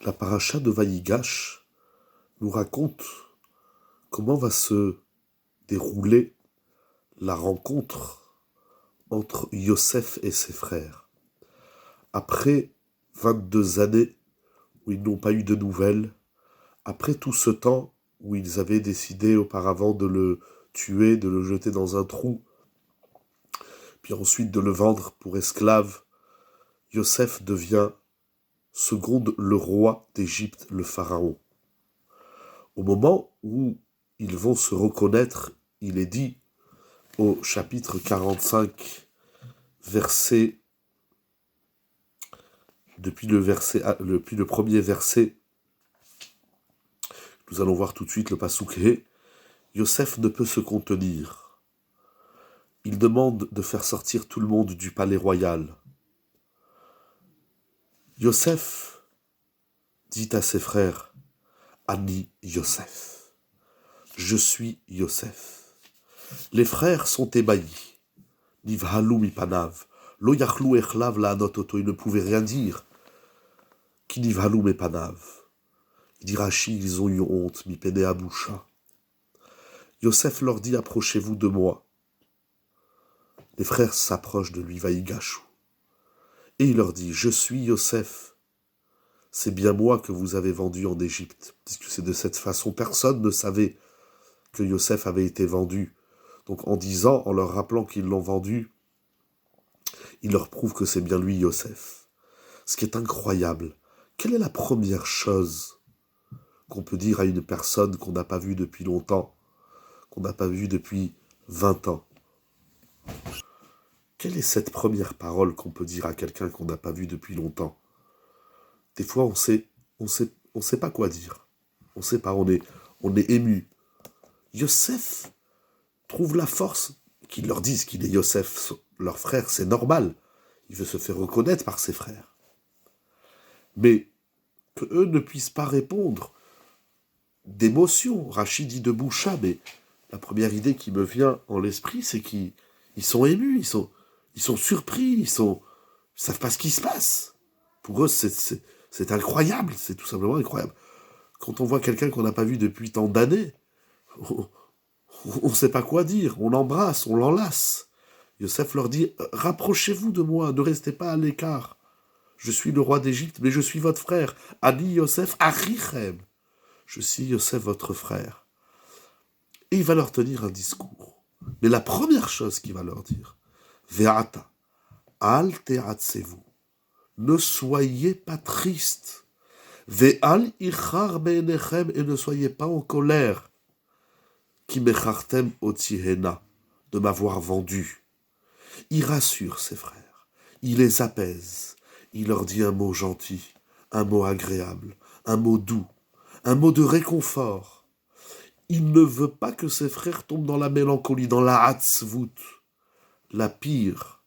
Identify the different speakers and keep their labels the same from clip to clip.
Speaker 1: La paracha de Vayigash nous raconte comment va se dérouler la rencontre entre Yosef et ses frères. Après 22 années où ils n'ont pas eu de nouvelles, après tout ce temps où ils avaient décidé auparavant de le tuer, de le jeter dans un trou, puis ensuite de le vendre pour esclave, Yosef devient seconde le roi d'Égypte, le pharaon. Au moment où ils vont se reconnaître, il est dit au chapitre 45, depuis le premier verset, nous allons voir tout de suite le passouk He, Yosef ne peut se contenir. Il demande de faire sortir tout le monde du palais royal. Yosef dit à ses frères, Ani Yosef, je suis Yosef. Les frères sont ébahis. Nivhalou mipanav, lo yachlou echlav la anototo, ils ne pouvaient rien dire. Ki nivhalou mipanav. Il dit Rachi, ils ont eu honte, mipene aboucha. Yosef leur dit, approchez-vous de moi. Les frères s'approchent de lui, Vaïgashou. Et il leur dit, je suis Yosef. C'est bien moi que vous avez vendu en Égypte. Puisque c'est de cette façon, personne ne savait que Yosef avait été vendu. Donc en leur rappelant qu'ils l'ont vendu, il leur prouve que c'est bien lui Yosef. Ce qui est incroyable. Quelle est la première chose qu'on peut dire à une personne qu'on n'a pas vue depuis longtemps, qu'on n'a pas vue depuis 20 ans? Quelle est cette première parole qu'on peut dire à quelqu'un qu'on n'a pas vu depuis longtemps? Des fois, on sait pas quoi dire. On sait pas, on est ému. Yosef trouve la force qu'ils leur disent qu'il est Yosef, leur frère, c'est normal. Il veut se faire reconnaître par ses frères. Mais que eux ne puissent pas répondre d'émotion. Rachid dit de boucha, mais la première idée qui me vient en l'esprit, c'est qu'ils sont émus, ils sont surpris, ils savent pas ce qui se passe. Pour eux, c'est incroyable, c'est tout simplement incroyable. Quand on voit quelqu'un qu'on n'a pas vu depuis tant d'années, on ne sait pas quoi dire, on l'embrasse, on l'enlace. Yosef leur dit, rapprochez-vous de moi, ne restez pas à l'écart. Je suis le roi d'Égypte, mais je suis votre frère. Ani Yosef Achichem. Je suis Yosef, votre frère. Et il va leur tenir un discours. Mais la première chose qu'il va leur dire, Ve'ata, al te'atzevou, ne soyez pas tristes. Ve'al ichar be'enechem, et ne soyez pas en colère. Ki mechartem otzihena, de m'avoir vendu. Il rassure ses frères, il les apaise, il leur dit un mot gentil, un mot agréable, un mot doux, un mot de réconfort. Il ne veut pas que ses frères tombent dans la mélancolie, dans la hatzvout. La pire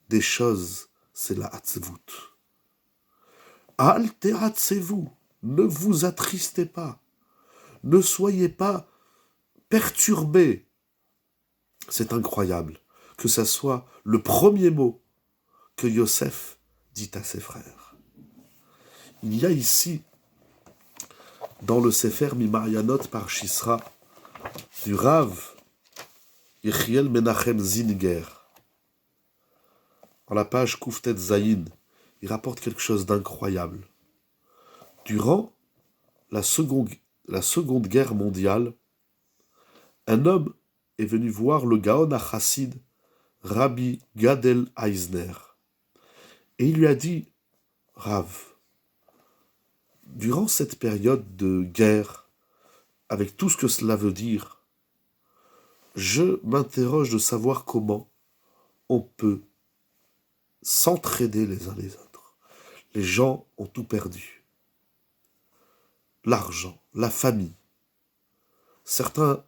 Speaker 1: des choses, c'est la hatzvout. Altératsez-vous, ne vous attristez pas, ne soyez pas perturbés. C'est incroyable que ça soit le premier mot que Yosef dit à ses frères. Il y a ici, dans le Sefer Mimarianot par Shisra, du Rav Yechiel Menachem Zinger, en la page Kouftet Zayin, il rapporte quelque chose d'incroyable. Durant la seconde guerre mondiale, un homme est venu voir le Gaon HaChassid, Rabbi Gadel Eisner. Et il lui a dit, Rav, durant cette période de guerre, avec tout ce que cela veut dire, je m'interroge de savoir comment on peut s'entraider les uns les autres. Les gens ont tout perdu. L'argent, la famille. Certains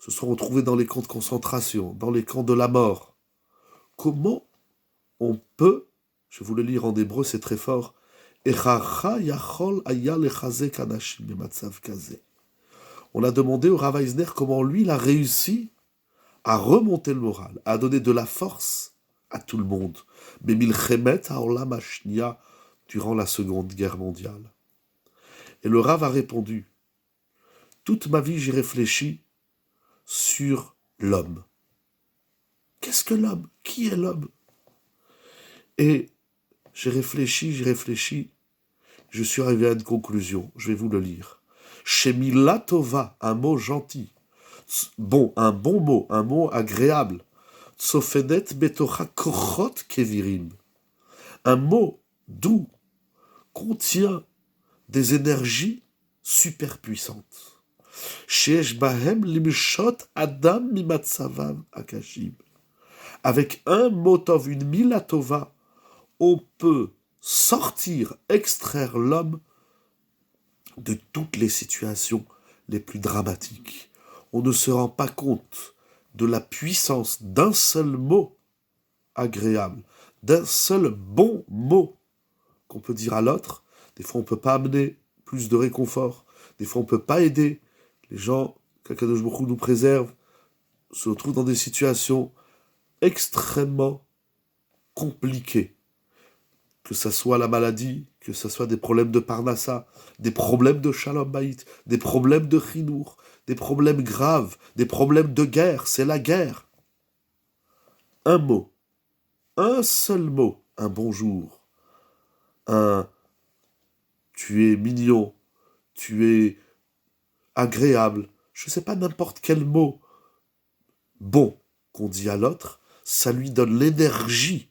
Speaker 1: se sont retrouvés dans les camps de concentration, dans les camps de la mort. Comment on peut, je vais vous le lire en hébreu, c'est très fort, on a demandé au Rav Eisner comment lui il a réussi à remonter le moral, à donner de la force à tout le monde. Mais milchemet haolam hashnia, durant la Seconde Guerre mondiale. Et le Rav a répondu, toute ma vie j'ai réfléchi sur l'homme. Qu'est-ce que l'homme? Qui est l'homme? Et j'ai réfléchi, je suis arrivé à une conclusion, je vais vous le lire. Chez Milatova, un mot gentil, bon, un bon mot, un mot agréable, Tsofenet betocha kochot kevirim, un mot doux contient des énergies super puissantes. Sheesh bahem limshot adam mimatsavav akashim. Avec un motov, une milatova, on peut sortir, extraire l'homme de toutes les situations les plus dramatiques. On ne se rend pas compte de la puissance d'un seul mot agréable, d'un seul bon mot qu'on peut dire à l'autre. Des fois, on ne peut pas amener plus de réconfort. Des fois, on ne peut pas aider. Les gens, qu'Akadosh Baruch Hu nous préserve, se retrouvent dans des situations extrêmement compliquées. Que ce soit la maladie, que ce soit des problèmes de parnassa, des problèmes de shalom bayit, des problèmes de chinour, des problèmes graves, des problèmes de guerre, c'est la guerre. Un mot, un seul mot, un bonjour, un tu es mignon, tu es agréable, je ne sais pas, n'importe quel mot bon qu'on dit à l'autre, ça lui donne l'énergie.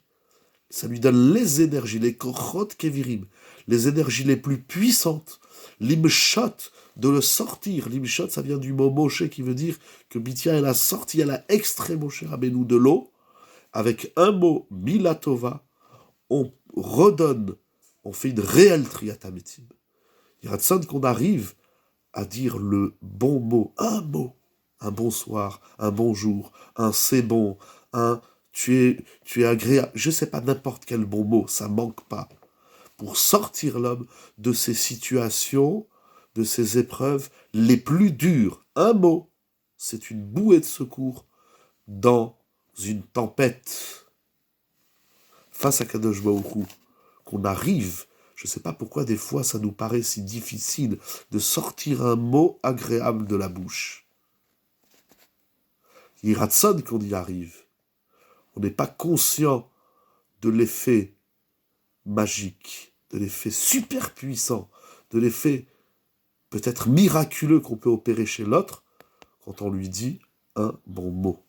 Speaker 1: Ça lui donne les énergies, les kochot kevirim, les énergies les plus puissantes, l'imshot, de le sortir. L'imshot, ça vient du mot Moshe qui veut dire que Bithia, elle a sorti, elle a extrait Moshe Rabbeinu de l'eau. Avec un mot, milatova, on redonne, on fait une réelle triatamétim. Il y a qu'on arrive à dire le bon mot, un bonsoir, un bonjour, un c'est bon, un tu es agréable, je ne sais pas, n'importe quel bon mot, ça manque pas, pour sortir l'homme de ces situations, de ces épreuves les plus dures. Un mot, c'est une bouée de secours dans une tempête. Face à Kadosh Baruch Hu, qu'on arrive, je ne sais pas pourquoi des fois ça nous paraît si difficile de sortir un mot agréable de la bouche. Il y a Ratson qu'on y arrive. On n'est pas conscient de l'effet magique, de l'effet super puissant, de l'effet peut-être miraculeux qu'on peut opérer chez l'autre quand on lui dit un bon mot.